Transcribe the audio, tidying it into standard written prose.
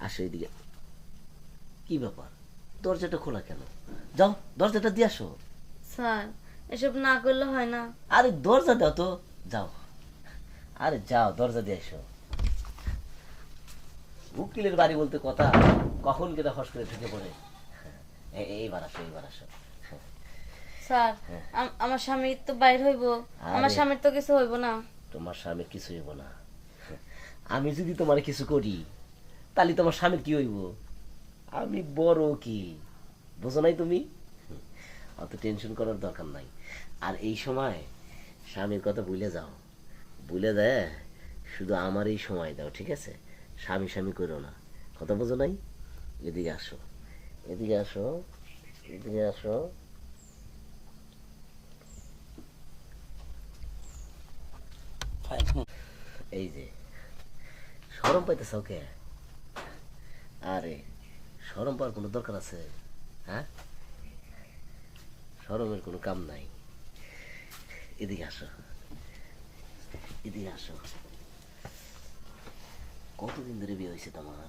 আসো এদিকে। কি ব্যাপার, দরজাটা খোলা কেন? যাও দরজাটা দিয়ে আসো। স্যার, এসব না করলে হয় না। আরে দরজা দাও তো, যাও। আরে যাও, দরজা দিয়ে আসো। উকিলের বাড়ি বলতে কথা, কখন কেটা হস করে ঢুকে পড়ে। এইবার আসো, এইবার আসো। স্যার, আমার স্বামী তো বাইর হইব। আমার আরে স্বামীর তো কিছু হইব না। তোমার স্বামীর কিছু হইব না। আমি যদি তোমার কিছু করি, তাহলে তোমার স্বামীর কি হইব? আমি বড় উকিল, বুঝো নাই তুমি? অত টেনশন করার দরকার নাই। আর এই সময় স্বামীর কথা ভুলে যাও, ভুলে দেয় শুধু আমার এই সময় দাও, ঠিক আছে? স্বামী স্বামী করো না, কথা বোঝো নাই? এদিকে আসো, এদিকে আসো, এদিকে আসো। এই যে, শরম পাইতেছ ওকে? আরে শরম পাওয়ার কোনো দরকার আছে? হ্যাঁ, শরমের কোনো কাম নাই। এদিকে আসো, এদিকে আসো। কতদিন ধরে বিয়ে হয়েছে তোমার?